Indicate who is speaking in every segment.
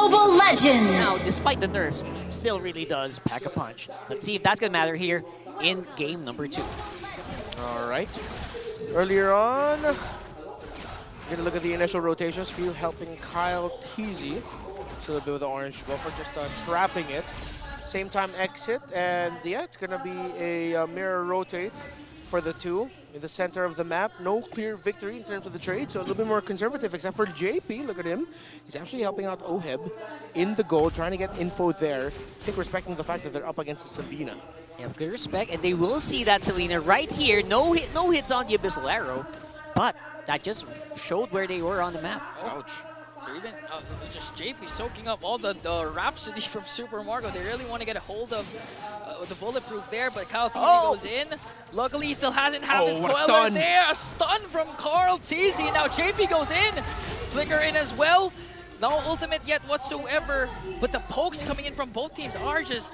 Speaker 1: Mobile Legends.
Speaker 2: Now, despite the nerfs, still really does pack a punch. Let's see if that's going to matter here in game number 2.
Speaker 3: All right. Earlier on, we're going to look at the initial rotations. Few helping Kyle Teasy. So a little bit with the orange buffer, just trapping it. Same time exit, and yeah, it's going to be a mirror rotate for the two in the center of the map. No clear victory in terms of the trade, so a little bit more conservative, except for JP. Look at him. He's actually helping out Oheb in the goal, trying to get info there. I think respecting the fact that they're up against Selena.
Speaker 2: Yeah, good respect, and they will see that Selena right here. No hits on the Abyssal Arrow, but that just showed where they were on the map.
Speaker 3: Ouch.
Speaker 4: Or even just JP soaking up all the Rhapsody from Super Mario. They really want to get a hold of the bulletproof there, but Kyle Teasy goes in. Luckily, he still hasn't had his coiler there. A stun from Carl Teasy. Now JP goes in. Flicker in as well. No ultimate yet whatsoever, but the pokes coming in from both teams are just,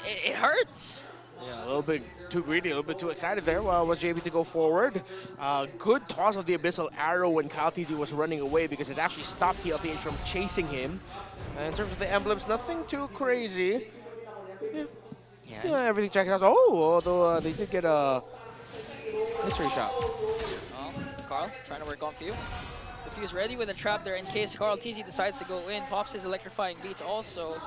Speaker 4: it hurts.
Speaker 3: Yeah, a little bit too greedy, a little bit too excited there. Was JP to go forward. Good toss of the Abyssal Arrow when Kyle Teasy was running away because it actually stopped TLPH from chasing him. In terms of the emblems, nothing too crazy. Yeah, everything checked out. Oh, although they did get a mystery shot.
Speaker 4: Well, Carl trying to work on Few. The Few's ready with a trap there in case Carl Teasy decides to go in. Pops his electrifying beats also.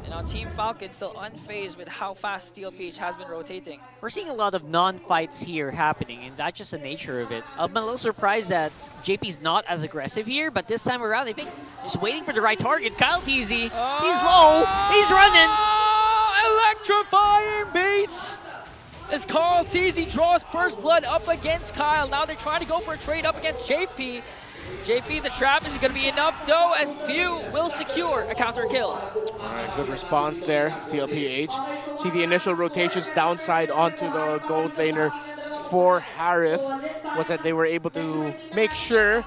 Speaker 4: And on Team Falcons, still unfazed with how fast Steel PH has been rotating.
Speaker 2: We're seeing a lot of non-fights here happening, and that's just the nature of it. I'm a little surprised that JP's not as aggressive here, but this time around, I think just waiting for the right target. Kyle Teasy, he's low, he's running.
Speaker 4: Electrifying beats! As Carl Teasy draws first blood up against Kyle. Now they're trying to go for a trade up against JP. JP, the trap is going to be enough though, as Few will secure a counter kill.
Speaker 3: All right, good response there, TLPH. See the initial rotations downside onto the gold laner for Harith was that they were able to make sure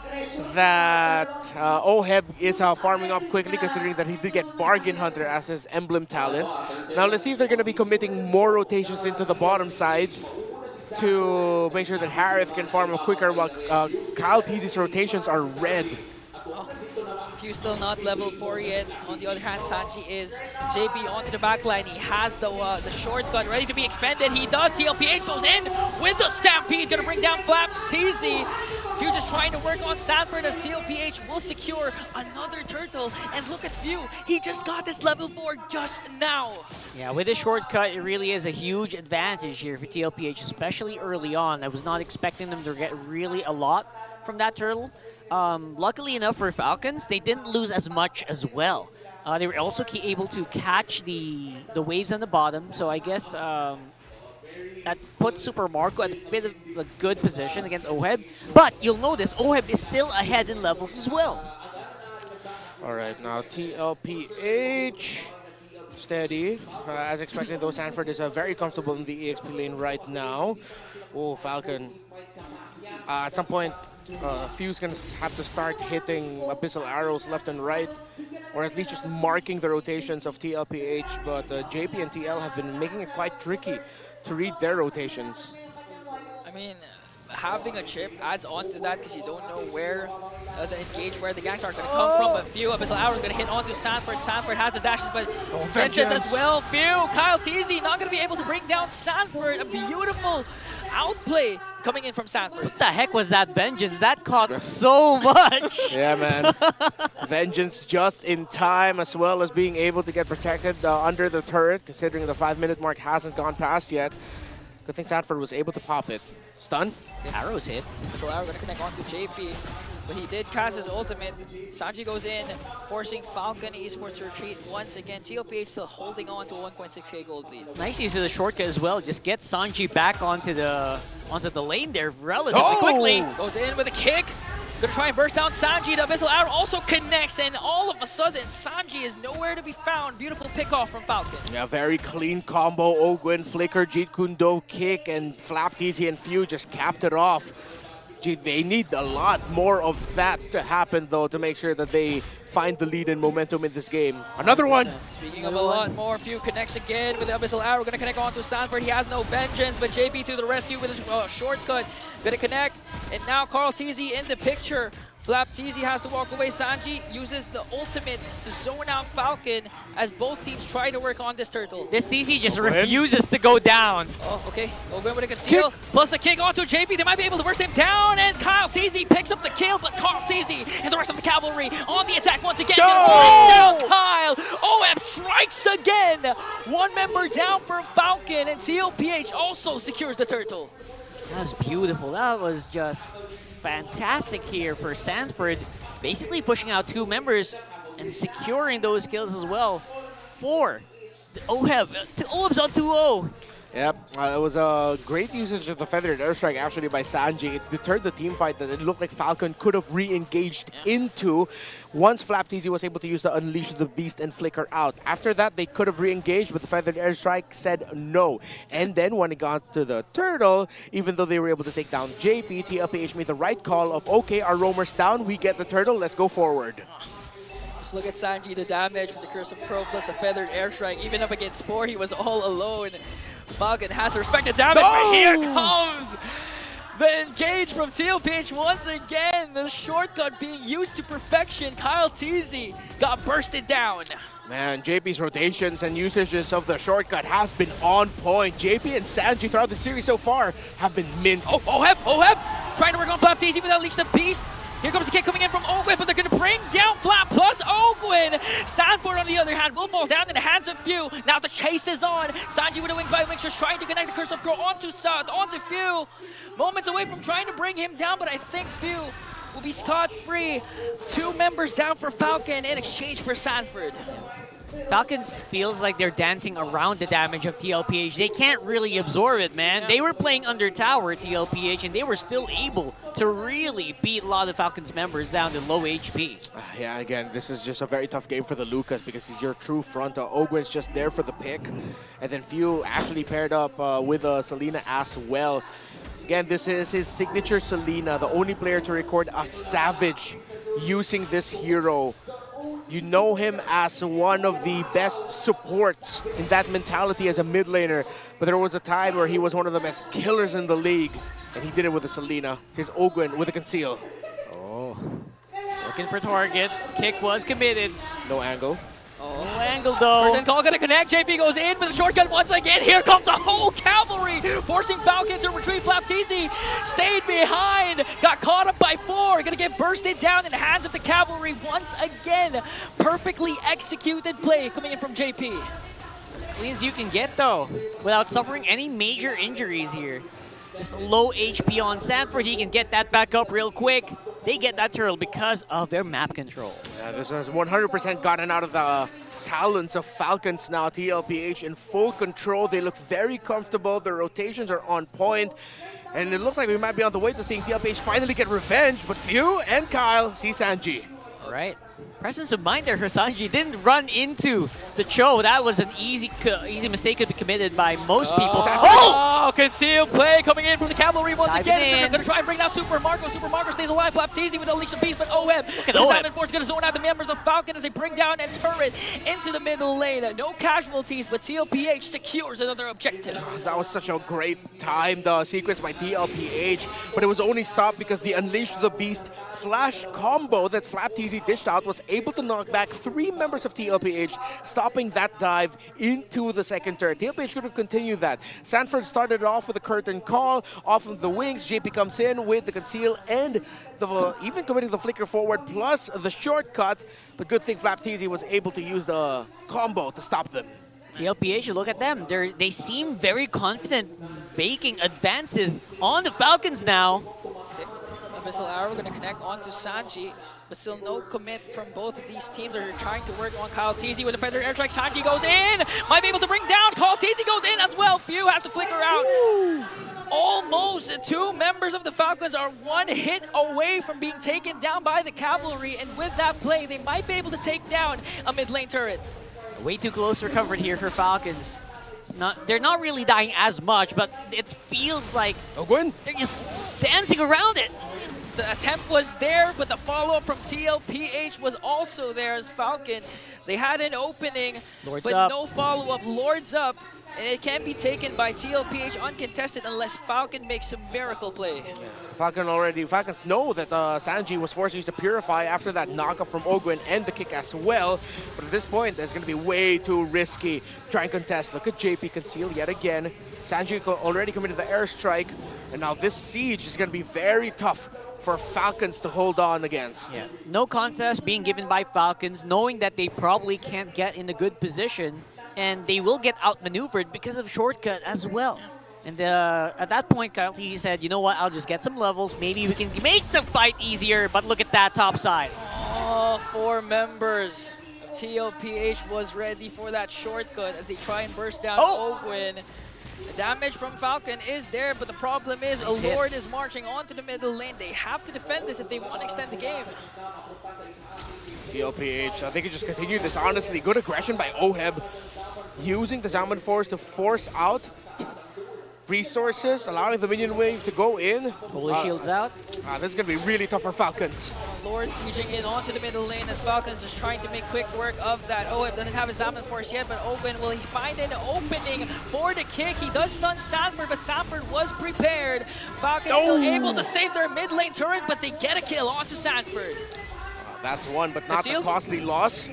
Speaker 3: that Oheb is farming up quickly, considering that he did get Bargain Hunter as his emblem talent. Now let's see if they're going to be committing more rotations into the bottom side to make sure that Harith can farm up quicker while Kyle Teasy's rotations are red.
Speaker 4: Few still not level 4 yet. On the other hand, Sanji is. JP onto the backline. He has the shortcut ready to be expended. He does. TLPH goes in with the Stampede. Gonna bring down Flap Teasy. Few just trying to work on Sanford as TLPH will secure another turtle. And look at Few. He just got this level 4 just now.
Speaker 2: Yeah, with a shortcut, it really is a huge advantage here for TLPH, especially early on. I was not expecting them to get really a lot from that turtle. Luckily enough for Falcons, they didn't lose as much as well. They were also able to catch the waves on the bottom, so I guess that puts Super Marco at a bit of a good position against Oheb. But you'll notice Oheb is still ahead in levels as well.
Speaker 3: All right, now TLPH steady. As expected, though, Sanford is very comfortable in the EXP lane right now. Oh, Falcon. At some point, Few's gonna have to start hitting Abyssal Arrows left and right, or at least just marking the rotations of TLPH, but JP and TL have been making it quite tricky to read their rotations.
Speaker 4: I mean, having a chip adds on to that because you don't know where where the ganks are going to come from. But Few, Abyssal Arrow is going to hit onto Sanford. Sanford has the dashes, but Vengeance as well. Few, Kyle Teasy not going to be able to bring down Sanford. A beautiful outplay coming in from Sanford.
Speaker 2: What the heck was that Vengeance? That caught so much.
Speaker 3: Yeah, man. Vengeance just in time, as well as being able to get protected under the turret, considering the 5-minute mark hasn't gone past yet. Good thing Sanford was able to pop it. Stun.
Speaker 2: The arrows hit.
Speaker 4: So Arrow gonna connect onto JP, but he did cast his ultimate. Sanji goes in, forcing Falcon Esports to retreat once again. TLPH still holding on to a 1.6k gold lead.
Speaker 2: Nice use of the shortcut as well. Just get Sanji back onto the lane there relatively quickly.
Speaker 4: Goes in with a kick. Gonna try and burst down Sanji. The Abyssal Arrow also connects, and all of a sudden, Sanji is nowhere to be found. Beautiful pick-off from Falcon.
Speaker 3: Yeah, very clean combo. Ogwin, Flicker, Jeet Kune Do, kick, and Flap Teasy and Few just capped it off. Gee, they need a lot more of that to happen, though, to make sure that they find the lead and momentum in this game. Another one.
Speaker 4: Speaking of a lot more, Few connects again with the Abyssal Arrow. Gonna connect onto Sanford. He has no Vengeance, but JP to the rescue with his shortcut. Gonna connect, and now Carl Teasy in the picture Flapteezy has to walk away. Sanji uses the ultimate to zone out Falcon as both teams try to work on this turtle.
Speaker 2: This CC just refuses to go down.
Speaker 4: Oh, okay. Ogwen with a conceal. Plus the kick onto JP. They might be able to burst him down. And Kyle TZ picks up the kill, but Kyle TZ and the rest of the cavalry on the attack once again. Down Kyle. OM strikes again. One member down for Falcon, and TLPH also secures the turtle.
Speaker 2: That was beautiful. That was just fantastic here for Sanford. Basically pushing out 2 members and securing those kills as well for the OHEB. OHEB's on 2-0.
Speaker 3: Yep, it was a great usage of the Feathered Airstrike actually by Sanji. It deterred the team fight that it looked like Falcon could have re-engaged into once Flapteezy was able to use the Unleash the Beast and flicker out. After that, they could have re-engaged, but the Feathered Airstrike said no. And then when it got to the Turtle, even though they were able to take down JP, TLPH made the right call of, okay, our roamer's down, we get the Turtle, let's go forward.
Speaker 4: Just look at Sanji, the damage from the Curse of Crow plus the Feathered Airstrike. Even up against Spore, he was all alone. Falcon has to respect the damage, but here comes the engage from TLPH once again. The shortcut being used to perfection. Kyle TZ got bursted down.
Speaker 3: Man, JP's rotations and usages of the shortcut has been on point. JP and Sanji throughout the series so far have been mint.
Speaker 4: Oh, OHEB! Trying to work on Flapteezy without Unleash the Beast. Here comes the kick coming in from Ogwen, but they're going to bring down Flap plus Ogwen. Sanford, on the other hand, will fall down in the hands of Few. Now the chase is on. Sanji with a wings by Mixture trying to connect the Curse of Crow onto Few. Moments away from trying to bring him down, but I think Few will be scot-free. 2 members down for Falcon in exchange for Sanford.
Speaker 2: Falcons feels like they're dancing around the damage of TLPH. They can't really absorb it, man. They were playing under tower, TLPH, and they were still able to really beat a lot of Falcons members down to low HP.
Speaker 3: Yeah, again, this is just a very tough game for the Lucas because he's your true front. Ogwen's just there for the pick. And then Few actually paired up with Selena as well. Again, this is his signature Selena, the only player to record a Savage using this hero. You know him as one of the best supports in that mentality as a mid laner, but there was a time where he was one of the best killers in the league, and he did it with a Selena. Here's Ogwen with a conceal.
Speaker 2: Oh. Looking for target. Kick was committed.
Speaker 3: No angle.
Speaker 2: No angle though.
Speaker 4: Curtain call gonna connect. JP goes in with a shortcut once again. Here comes the whole cavalry, forcing Falcons to retreat. Flapteezy stayed behind, got caught up by 4. Gonna get bursted down in the hands of the cavalry once again. Perfectly executed play coming in from JP.
Speaker 2: As clean as you can get though, without suffering any major injuries here. Just low HP on Sanford. He can get that back up real quick. They get that turtle because of their map control.
Speaker 3: Yeah, this has 100% gotten out of the talents of Falcons now. TLPH in full control. They look very comfortable. Their rotations are on point. And it looks like we might be on the way to seeing TLPH finally get revenge. But Few and Kyle see Sanji.
Speaker 2: All right. Presence of mind there for Sanji. Didn't run into the Cho. That was an easy mistake could be committed by most people.
Speaker 4: Oh! Concealed play coming in from the cavalry once
Speaker 2: Diving
Speaker 4: again.
Speaker 2: in.
Speaker 4: Going to try and bring down Super Marco. Super Marco stays alive. Flapteezy with Unleash the Beast, but OHEB.
Speaker 2: Look at OHEB.
Speaker 4: Force going to zone out the members of Falcon as they bring down a turret into the middle lane. No casualties, but TLPH secures another objective.
Speaker 3: That was such a great timed sequence by TLPH, but it was only stopped because the Unleash the Beast flash combo that Flapteezy dished out was able to knock back 3 members of TLPH, stopping that dive into the second turret. TLPH could have continued that. Sanford started off with a curtain call off of the wings. JP comes in with the conceal and even committing the flicker forward plus the shortcut. But good thing Flapteezy was able to use the combo to stop them.
Speaker 2: TLPH, look at them. They seem very confident making advances on the Falcons now.
Speaker 4: Missile Arrow going to connect onto Sanji, but still no commit from both of these teams. They're trying to work on Kyle TZ with a Feather Airstrike. Sanji goes in, might be able to bring down. Kyle TZ goes in as well. Few has to flicker out. Almost 2 members of the Falcons are 1 hit away from being taken down by the cavalry, and with that play, they might be able to take down a mid lane turret.
Speaker 2: Way too close recovered here for Falcons. They're not really dying as much, but it feels like
Speaker 3: Ogwen?
Speaker 2: they're just dancing around it.
Speaker 4: the attempt was there, but the follow-up from TLPH was also there as Falcon. They had an opening,
Speaker 2: Lords
Speaker 4: but
Speaker 2: up.
Speaker 4: no follow-up. Lords up, and it can't be taken by TLPH uncontested unless Falcon makes a miracle play.
Speaker 3: Falcons know that Sanji was forced to use the Purify after that knockup from Ogwen and the kick as well. But at this point, it's going to be way too risky. Try and contest. Look at JP conceal yet again. Sanji already committed the airstrike, and now this siege is going to be very tough for Falcons to hold on against.
Speaker 2: Yeah. No contest being given by Falcons, knowing that they probably can't get in a good position, and they will get outmaneuvered because of shortcut as well. And at that point, Kyle T said, you know what, I'll just get some levels. Maybe we can make the fight easier, but look at that top side.
Speaker 4: All 4 members. TLPH was ready for that shortcut as they try and burst down Ogwen. The damage from Falcon is there, but the problem is a Lord is marching onto the middle lane. They have to defend this if they want to extend the game.
Speaker 3: TLPH, they can just continue this honestly. Good aggression by Oheb, using the Zaman Force to force out resources, allowing the minion wave to go in.
Speaker 2: Holy shields out.
Speaker 3: This is going to be really tough for Falcons.
Speaker 4: Lord sieging in onto the middle lane as Falcons just trying to make quick work of that. Oheb doesn't have his Zaman Force yet, but Ogwen will find an opening for the kick. He does stun Sanford, but Sanford was prepared. Falcons still able to save their mid lane turret, but they get a kill onto Sanford.
Speaker 3: That's one, but not
Speaker 4: Conceal?
Speaker 3: the costly loss.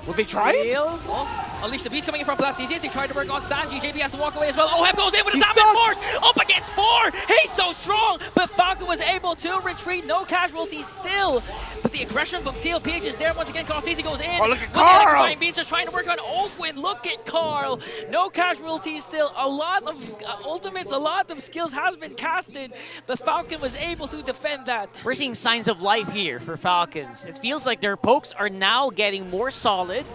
Speaker 3: Will they try it?
Speaker 4: Oh, Unleash the Beast coming in from Platesius. They tried to work on Sanji. JB has to walk away as well. Oheb goes in with his Zaman Force. Up against 4. He's so strong. But Falcon was able to retreat. No casualties still. But the aggression from TLPH is there once again. Platesius goes in.
Speaker 3: Oh, look at Carl.
Speaker 4: Beast just trying to work on Ogwen. Look at Carl. No casualties still. A lot of ultimates, a lot of skills has been casted. But Falcon was able to defend that.
Speaker 2: We're seeing signs of life here for Falcons. It feels like their pokes are now getting more solid.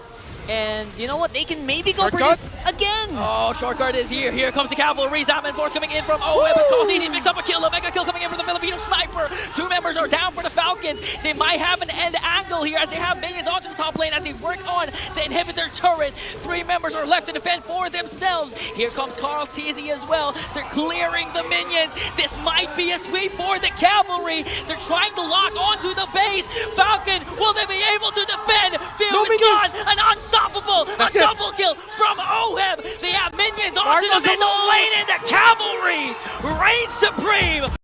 Speaker 2: And you know what? They can maybe go for this again.
Speaker 4: Oh, shortcut is here. Here comes the cavalry. Zaman Force coming in from Oheb. It's called easy. Picks up a kill. A mega kill coming in from the Filipino sniper. 2 members are down for the Falcons. They might have an end angle here as they have minions onto the top lane as they work on the inhibitor turret. 3 members are left to defend for themselves. Here comes Carl Teasy as well. They're clearing the minions. This might be a sweep for the cavalry. They're trying to lock onto the base. Falcon, will they be able to defend? Field is gone. An unstoppable, a double kill from Oheb. They have minions onto the middle lane, and the cavalry reign supreme.